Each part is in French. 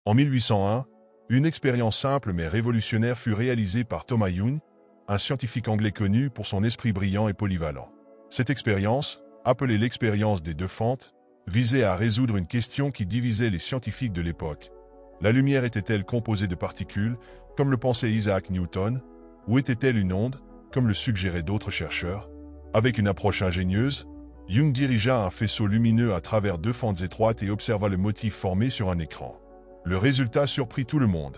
En 1801, une expérience simple mais révolutionnaire fut réalisée par Thomas Young, un scientifique anglais connu pour son esprit brillant et polyvalent. Cette expérience, appelée l'expérience des deux fentes, visait à résoudre une question qui divisait les scientifiques de l'époque. La lumière était-elle composée de particules, comme le pensait Isaac Newton, ou était-elle une onde, comme le suggéraient d'autres chercheurs? Avec une approche ingénieuse, Young dirigea un faisceau lumineux à travers deux fentes étroites et observa le motif formé sur un écran. Le résultat surprit tout le monde.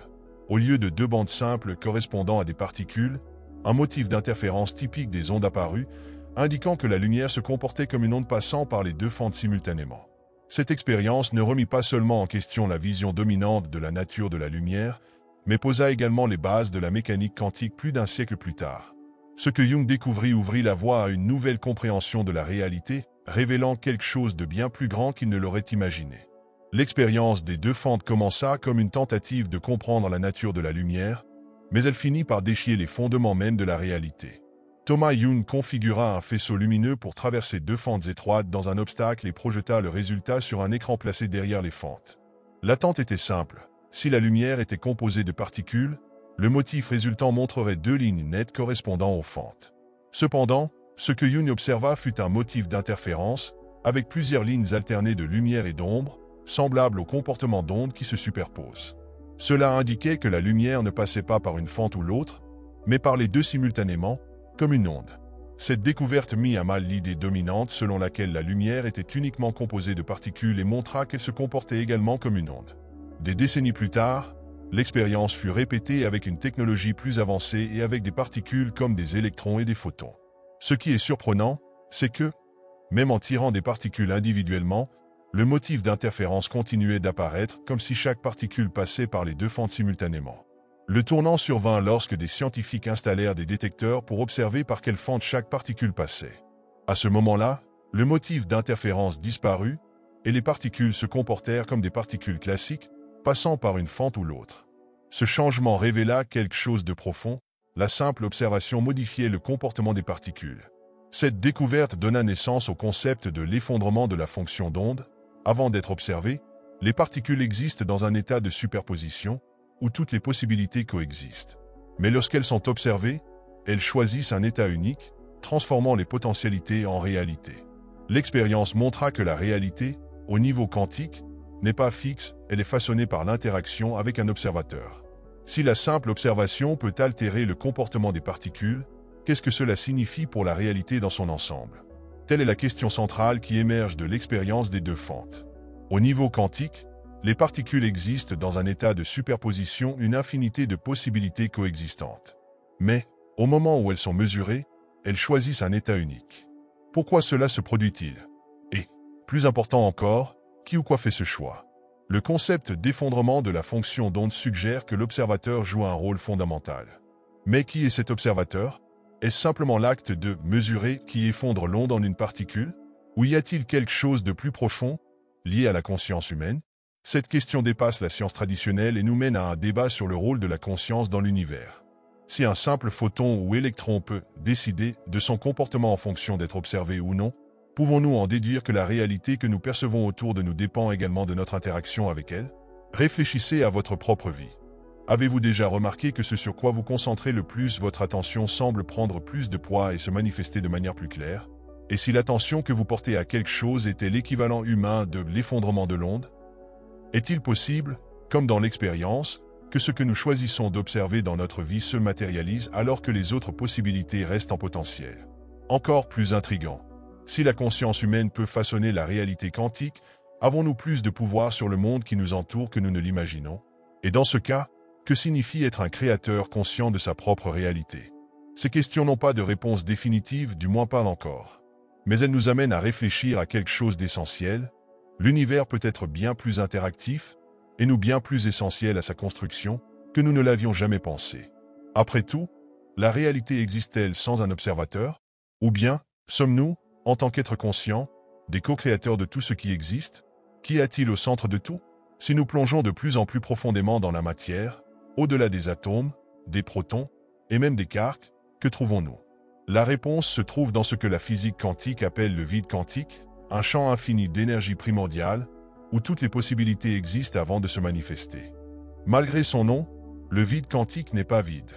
Au lieu de deux bandes simples correspondant à des particules, un motif d'interférence typique des ondes apparut, indiquant que la lumière se comportait comme une onde passant par les deux fentes simultanément. Cette expérience ne remit pas seulement en question la vision dominante de la nature de la lumière, mais posa également les bases de la mécanique quantique plus d'un siècle plus tard. Ce que Young découvrit ouvrit la voie à une nouvelle compréhension de la réalité, révélant quelque chose de bien plus grand qu'il ne l'aurait imaginé. L'expérience des deux fentes commença comme une tentative de comprendre la nature de la lumière, mais elle finit par déchirer les fondements même de la réalité. Thomas Young configura un faisceau lumineux pour traverser deux fentes étroites dans un obstacle et projeta le résultat sur un écran placé derrière les fentes. L'attente était simple. Si la lumière était composée de particules, le motif résultant montrerait deux lignes nettes correspondant aux fentes. Cependant, ce que Young observa fut un motif d'interférence, avec plusieurs lignes alternées de lumière et d'ombre, semblables au comportement d'ondes qui se superposent. Cela indiquait que la lumière ne passait pas par une fente ou l'autre, mais par les deux simultanément, comme une onde. Cette découverte mit à mal l'idée dominante selon laquelle la lumière était uniquement composée de particules et montra qu'elle se comportait également comme une onde. Des décennies plus tard, l'expérience fut répétée avec une technologie plus avancée et avec des particules comme des électrons et des photons. Ce qui est surprenant, c'est que, même en tirant des particules individuellement, le motif d'interférence continuait d'apparaître comme si chaque particule passait par les deux fentes simultanément. Le tournant survint lorsque des scientifiques installèrent des détecteurs pour observer par quelle fente chaque particule passait. À ce moment-là, le motif d'interférence disparut et les particules se comportèrent comme des particules classiques, passant par une fente ou l'autre. Ce changement révéla quelque chose de profond, la simple observation modifiait le comportement des particules. Cette découverte donna naissance au concept de l'effondrement de la fonction d'onde. Avant d'être observées, les particules existent dans un état de superposition, où toutes les possibilités coexistent. Mais lorsqu'elles sont observées, elles choisissent un état unique, transformant les potentialités en réalité. L'expérience montra que la réalité, au niveau quantique, n'est pas fixe, elle est façonnée par l'interaction avec un observateur. Si la simple observation peut altérer le comportement des particules, qu'est-ce que cela signifie pour la réalité dans son ensemble? Telle est la question centrale qui émerge de l'expérience des deux fentes. Au niveau quantique, les particules existent dans un état de superposition, une infinité de possibilités coexistantes. Mais, au moment où elles sont mesurées, elles choisissent un état unique. Pourquoi cela se produit-il? Et, plus important encore, qui ou quoi fait ce choix? Le concept d'effondrement de la fonction d'onde suggère que l'observateur joue un rôle fondamental. Mais qui est cet observateur? Est-ce simplement l'acte de mesurer qui effondre l'onde en une particule? Ou y a-t-il quelque chose de plus profond, lié à la conscience humaine? Cette question dépasse la science traditionnelle et nous mène à un débat sur le rôle de la conscience dans l'univers. Si un simple photon ou électron peut décider de son comportement en fonction d'être observé ou non, pouvons-nous en déduire que la réalité que nous percevons autour de nous dépend également de notre interaction avec elle? Réfléchissez à votre propre vie. Avez-vous déjà remarqué que ce sur quoi vous concentrez le plus votre attention semble prendre plus de poids et se manifester de manière plus claire? Et si l'attention que vous portez à quelque chose était l'équivalent humain de l'effondrement de l'onde? Est-il possible, comme dans l'expérience, que ce que nous choisissons d'observer dans notre vie se matérialise alors que les autres possibilités restent en potentiel? Encore plus intriguant, si la conscience humaine peut façonner la réalité quantique, avons-nous plus de pouvoir sur le monde qui nous entoure que nous ne l'imaginons? Et dans ce cas, que signifie être un créateur conscient de sa propre réalité? Ces questions n'ont pas de réponse définitive, du moins pas encore. Mais elles nous amènent à réfléchir à quelque chose d'essentiel. L'univers peut être bien plus interactif, et nous bien plus essentiels à sa construction, que nous ne l'avions jamais pensé. Après tout, la réalité existe-t-elle sans un observateur? Ou bien, sommes-nous, en tant qu'êtres conscients, des co-créateurs de tout ce qui existe? Qu'y a-t-il au centre de tout? Si nous plongeons de plus en plus profondément dans la matière, au-delà des atomes, des protons, et même des quarks, que trouvons-nous? La réponse se trouve dans ce que la physique quantique appelle le vide quantique, un champ infini d'énergie primordiale, où toutes les possibilités existent avant de se manifester. Malgré son nom, le vide quantique n'est pas vide.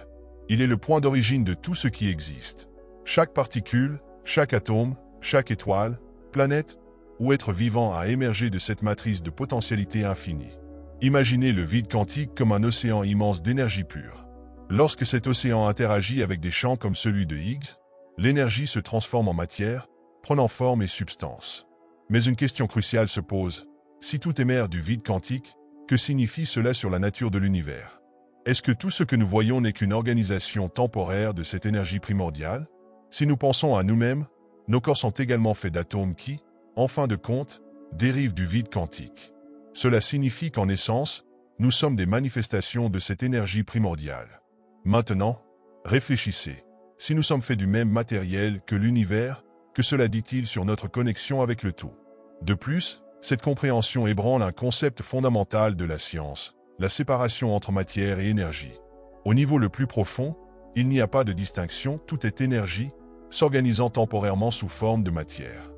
Il est le point d'origine de tout ce qui existe. Chaque particule, chaque atome, chaque étoile, planète ou être vivant a émergé de cette matrice de potentialité infinie. Imaginez le vide quantique comme un océan immense d'énergie pure. Lorsque cet océan interagit avec des champs comme celui de Higgs, l'énergie se transforme en matière, prenant forme et substance. Mais une question cruciale se pose. Si tout émerge du vide quantique, que signifie cela sur la nature de l'univers? Est-ce que tout ce que nous voyons n'est qu'une organisation temporaire de cette énergie primordiale? Si nous pensons à nous-mêmes, nos corps sont également faits d'atomes qui, en fin de compte, dérivent du vide quantique. Cela signifie qu'en essence, nous sommes des manifestations de cette énergie primordiale. Maintenant, réfléchissez. Si nous sommes faits du même matériel que l'univers, que cela dit-il sur notre connexion avec le tout? De plus, cette compréhension ébranle un concept fondamental de la science, la séparation entre matière et énergie. Au niveau le plus profond, il n'y a pas de distinction, tout est énergie, s'organisant temporairement sous forme de matière.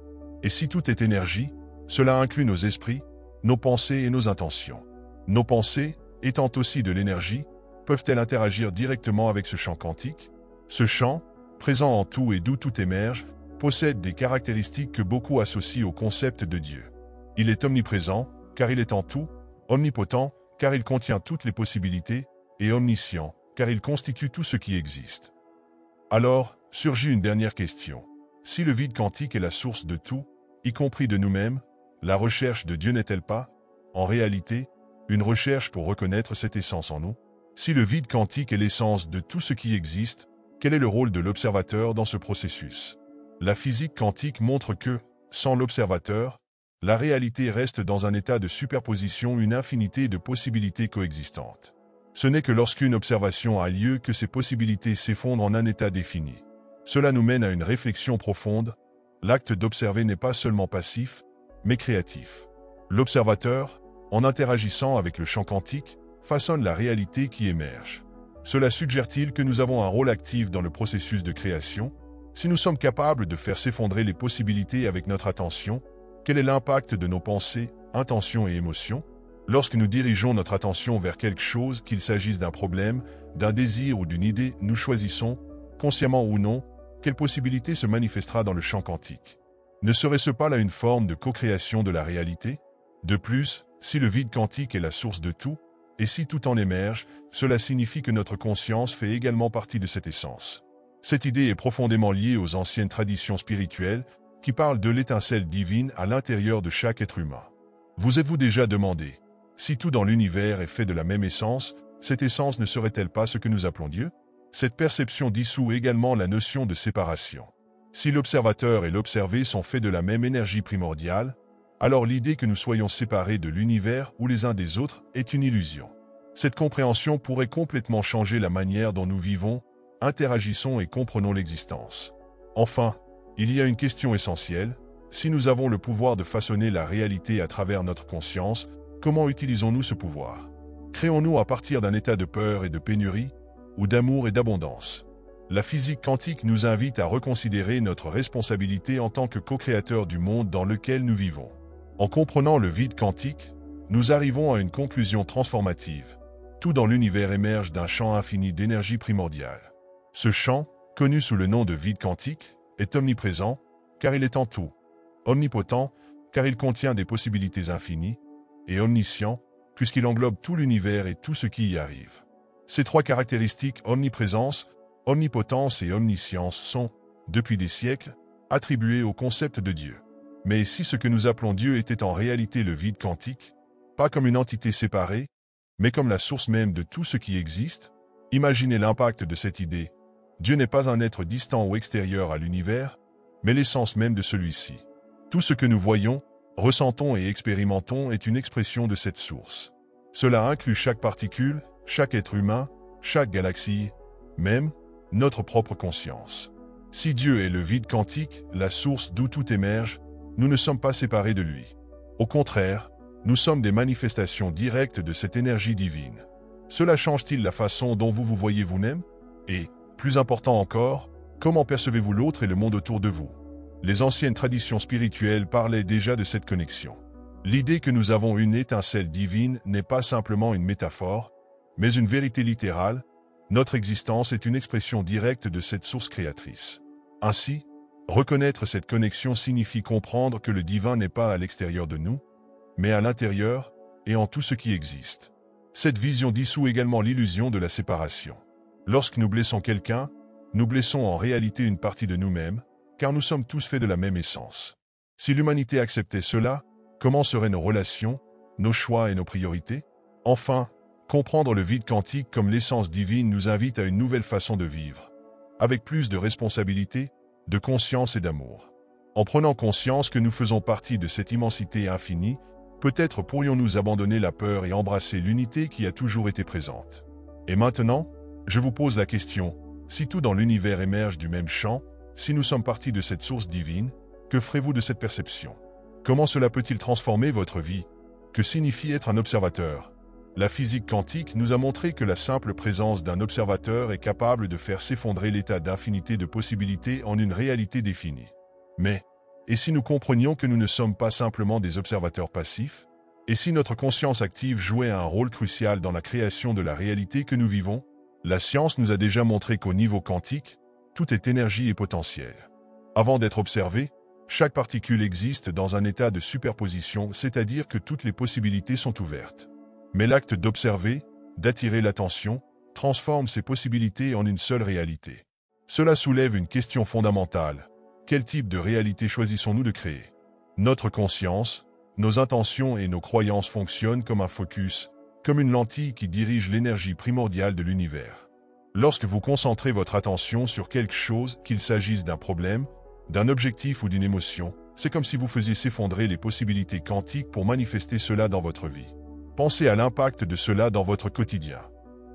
Et si tout est énergie, cela inclut nos esprits, nos pensées et nos intentions. Nos pensées, étant aussi de l'énergie, peuvent-elles interagir directement avec ce champ quantique? Ce champ, présent en tout et d'où tout émerge, possède des caractéristiques que beaucoup associent au concept de Dieu. Il est omniprésent, car il est en tout, omnipotent, car il contient toutes les possibilités, et omniscient, car il constitue tout ce qui existe. Alors, surgit une dernière question. Si le vide quantique est la source de tout, y compris de nous-mêmes, la recherche de Dieu n'est-elle pas, en réalité, une recherche pour reconnaître cette essence en nous? Si le vide quantique est l'essence de tout ce qui existe, quel est le rôle de l'observateur dans ce processus? La physique quantique montre que, sans l'observateur, la réalité reste dans un état de superposition, une infinité de possibilités coexistantes. Ce n'est que lorsqu'une observation a lieu que ces possibilités s'effondrent en un état défini. Cela nous mène à une réflexion profonde. L'acte d'observer n'est pas seulement passif, mais créatif. L'observateur, en interagissant avec le champ quantique, façonne la réalité qui émerge. Cela suggère-t-il que nous avons un rôle actif dans le processus de création? Si nous sommes capables de faire s'effondrer les possibilités avec notre attention, quel est l'impact de nos pensées, intentions et émotions? Lorsque nous dirigeons notre attention vers quelque chose, qu'il s'agisse d'un problème, d'un désir ou d'une idée, nous choisissons, consciemment ou non, quelle possibilité se manifestera dans le champ quantique. Ne serait-ce pas là une forme de co-création de la réalité? De plus, si le vide quantique est la source de tout, et si tout en émerge, cela signifie que notre conscience fait également partie de cette essence. Cette idée est profondément liée aux anciennes traditions spirituelles qui parlent de l'étincelle divine à l'intérieur de chaque être humain. Vous êtes-vous déjà demandé, si tout dans l'univers est fait de la même essence, cette essence ne serait-elle pas ce que nous appelons Dieu? Cette perception dissout également la notion de séparation. Si l'observateur et l'observé sont faits de la même énergie primordiale, alors l'idée que nous soyons séparés de l'univers ou les uns des autres est une illusion. Cette compréhension pourrait complètement changer la manière dont nous vivons, interagissons et comprenons l'existence. Enfin, il y a une question essentielle. Si nous avons le pouvoir de façonner la réalité à travers notre conscience, comment utilisons-nous ce pouvoir? Créons-nous à partir d'un état de peur et de pénurie, ou d'amour et d'abondance? La physique quantique nous invite à reconsidérer notre responsabilité en tant que co-créateurs du monde dans lequel nous vivons. En comprenant le vide quantique, nous arrivons à une conclusion transformative. Tout dans l'univers émerge d'un champ infini d'énergie primordiale. Ce champ, connu sous le nom de vide quantique, est omniprésent, car il est en tout, omnipotent, car il contient des possibilités infinies, et omniscient, puisqu'il englobe tout l'univers et tout ce qui y arrive. Ces trois caractéristiques, omniprésence, omnipotence et omniscience, sont, depuis des siècles, attribuées au concept de Dieu. Mais si ce que nous appelons Dieu était en réalité le vide quantique, pas comme une entité séparée, mais comme la source même de tout ce qui existe, imaginez l'impact de cette idée. Dieu n'est pas un être distant ou extérieur à l'univers, mais l'essence même de celui-ci. Tout ce que nous voyons, ressentons et expérimentons est une expression de cette source. Cela inclut chaque particule, chaque être humain, chaque galaxie, même notre propre conscience. Si Dieu est le vide quantique, la source d'où tout émerge, nous ne sommes pas séparés de lui. Au contraire, nous sommes des manifestations directes de cette énergie divine. Cela change-t-il la façon dont vous vous voyez vous-même? Et, plus important encore, comment percevez-vous l'autre et le monde autour de vous? Les anciennes traditions spirituelles parlaient déjà de cette connexion. L'idée que nous avons une étincelle divine n'est pas simplement une métaphore, mais une vérité littérale. Notre existence est une expression directe de cette source créatrice. Ainsi, reconnaître cette connexion signifie comprendre que le divin n'est pas à l'extérieur de nous, mais à l'intérieur et en tout ce qui existe. Cette vision dissout également l'illusion de la séparation. Lorsque nous blessons quelqu'un, nous blessons en réalité une partie de nous-mêmes, car nous sommes tous faits de la même essence. Si l'humanité acceptait cela, comment seraient nos relations, nos choix et nos priorités? Enfin, comprendre le vide quantique comme l'essence divine nous invite à une nouvelle façon de vivre, avec plus de responsabilité, de conscience et d'amour. En prenant conscience que nous faisons partie de cette immensité infinie, peut-être pourrions-nous abandonner la peur et embrasser l'unité qui a toujours été présente. Et maintenant, je vous pose la question, si tout dans l'univers émerge du même champ, si nous sommes partis de cette source divine, que ferez-vous de cette perception? Comment cela peut-il transformer votre vie? Que signifie être un observateur? La physique quantique nous a montré que la simple présence d'un observateur est capable de faire s'effondrer l'état d'infinité de possibilités en une réalité définie. Mais, et si nous comprenions que nous ne sommes pas simplement des observateurs passifs? Et si notre conscience active jouait un rôle crucial dans la création de la réalité que nous vivons? La science nous a déjà montré qu'au niveau quantique, tout est énergie et potentiel. Avant d'être observé, chaque particule existe dans un état de superposition, c'est-à-dire que toutes les possibilités sont ouvertes. Mais l'acte d'observer, d'attirer l'attention, transforme ces possibilités en une seule réalité. Cela soulève une question fondamentale. Quel type de réalité choisissons-nous de créer? Notre conscience, nos intentions et nos croyances fonctionnent comme un focus, comme une lentille qui dirige l'énergie primordiale de l'univers. Lorsque vous concentrez votre attention sur quelque chose, qu'il s'agisse d'un problème, d'un objectif ou d'une émotion, c'est comme si vous faisiez s'effondrer les possibilités quantiques pour manifester cela dans votre vie. Pensez à l'impact de cela dans votre quotidien.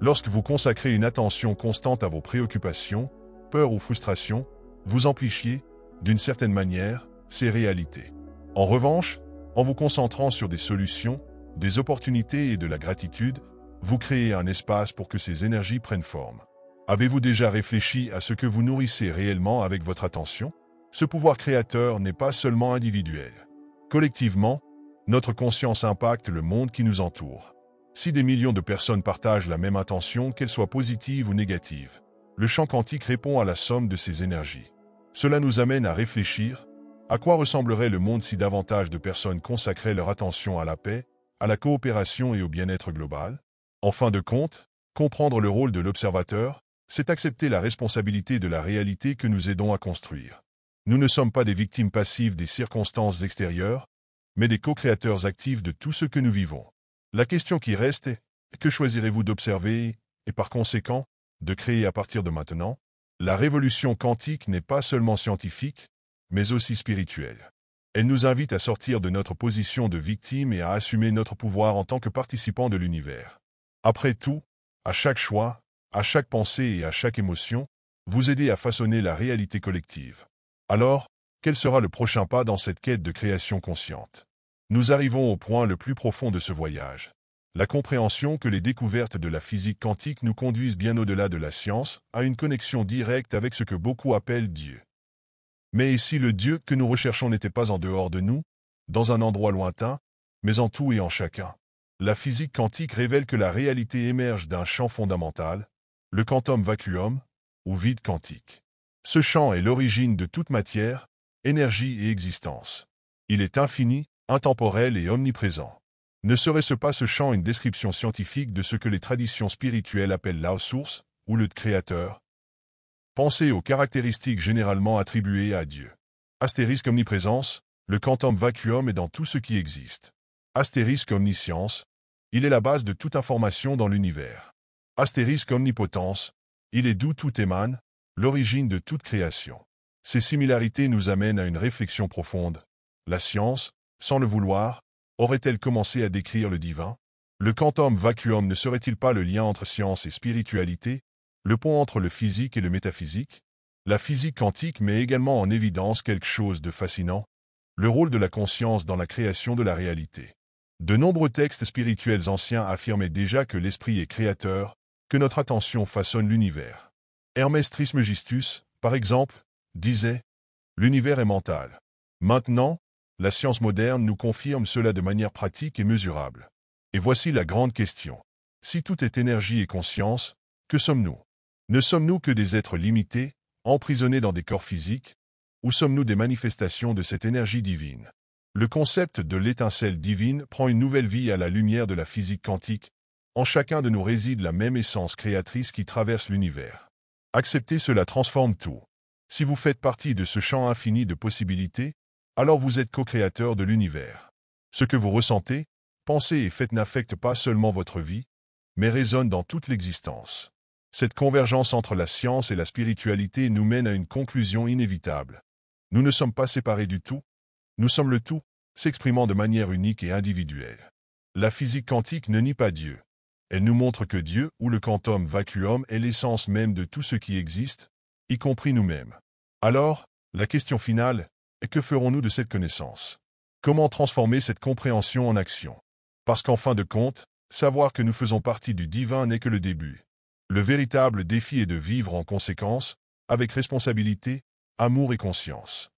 Lorsque vous consacrez une attention constante à vos préoccupations, peurs ou frustrations, vous amplifiez, d'une certaine manière, ces réalités. En revanche, en vous concentrant sur des solutions, des opportunités et de la gratitude, vous créez un espace pour que ces énergies prennent forme. Avez-vous déjà réfléchi à ce que vous nourrissez réellement avec votre attention? Ce pouvoir créateur n'est pas seulement individuel. Collectivement, notre conscience impacte le monde qui nous entoure. Si des millions de personnes partagent la même intention, qu'elle soit positive ou négative, le champ quantique répond à la somme de ces énergies. Cela nous amène à réfléchir, à quoi ressemblerait le monde si davantage de personnes consacraient leur attention à la paix, à la coopération et au bien-être global? En fin de compte, comprendre le rôle de l'observateur, c'est accepter la responsabilité de la réalité que nous aidons à construire. Nous ne sommes pas des victimes passives des circonstances extérieures, mais des co-créateurs actifs de tout ce que nous vivons. La question qui reste est, que choisirez-vous d'observer et par conséquent, de créer à partir de maintenant? La révolution quantique n'est pas seulement scientifique, mais aussi spirituelle. Elle nous invite à sortir de notre position de victime et à assumer notre pouvoir en tant que participants de l'univers. Après tout, à chaque choix, à chaque pensée et à chaque émotion, vous aidez à façonner la réalité collective. Alors, quel sera le prochain pas dans cette quête de création consciente? Nous arrivons au point le plus profond de ce voyage. La compréhension que les découvertes de la physique quantique nous conduisent bien au-delà de la science, à une connexion directe avec ce que beaucoup appellent Dieu. Mais et si le Dieu que nous recherchons n'était pas en dehors de nous, dans un endroit lointain, mais en tout et en chacun? La physique quantique révèle que la réalité émerge d'un champ fondamental, le quantum vacuum, ou vide quantique. Ce champ est l'origine de toute matière, énergie et existence. Il est infini, intemporel et omniprésent. Ne serait-ce pas ce champ une description scientifique de ce que les traditions spirituelles appellent la source, ou le créateur? Pensez aux caractéristiques généralement attribuées à Dieu. Astérisque omniprésence, le quantum vacuum est dans tout ce qui existe. Astérisque omniscience, il est la base de toute information dans l'univers. Astérisque omnipotence, il est d'où tout émane, l'origine de toute création. Ces similarités nous amènent à une réflexion profonde. La science, sans le vouloir, aurait-elle commencé à décrire le divin? Le quantum vacuum ne serait-il pas le lien entre science et spiritualité, le pont entre le physique et le métaphysique? La physique quantique met également en évidence quelque chose de fascinant, le rôle de la conscience dans la création de la réalité. De nombreux textes spirituels anciens affirmaient déjà que l'esprit est créateur, que notre attention façonne l'univers. Hermès Trismegistus, par exemple, disait « L'univers est mental ». Maintenant, la science moderne nous confirme cela de manière pratique et mesurable. Et voici la grande question. Si tout est énergie et conscience, que sommes-nous? Ne sommes-nous que des êtres limités, emprisonnés dans des corps physiques, ou sommes-nous des manifestations de cette énergie divine? Le concept de l'étincelle divine prend une nouvelle vie à la lumière de la physique quantique. En chacun de nous réside la même essence créatrice qui traverse l'univers. Accepter cela transforme tout. Si vous faites partie de ce champ infini de possibilités, alors vous êtes co-créateur de l'univers. Ce que vous ressentez, pensez et faites n'affecte pas seulement votre vie, mais résonne dans toute l'existence. Cette convergence entre la science et la spiritualité nous mène à une conclusion inévitable. Nous ne sommes pas séparés du tout, nous sommes le tout, s'exprimant de manière unique et individuelle. La physique quantique ne nie pas Dieu. Elle nous montre que Dieu, ou le quantum vacuum, est l'essence même de tout ce qui existe, y compris nous-mêmes. Alors, la question finale est que ferons-nous de cette connaissance? Comment transformer cette compréhension en action? Parce qu'en fin de compte, savoir que nous faisons partie du divin n'est que le début. Le véritable défi est de vivre en conséquence, avec responsabilité, amour et conscience.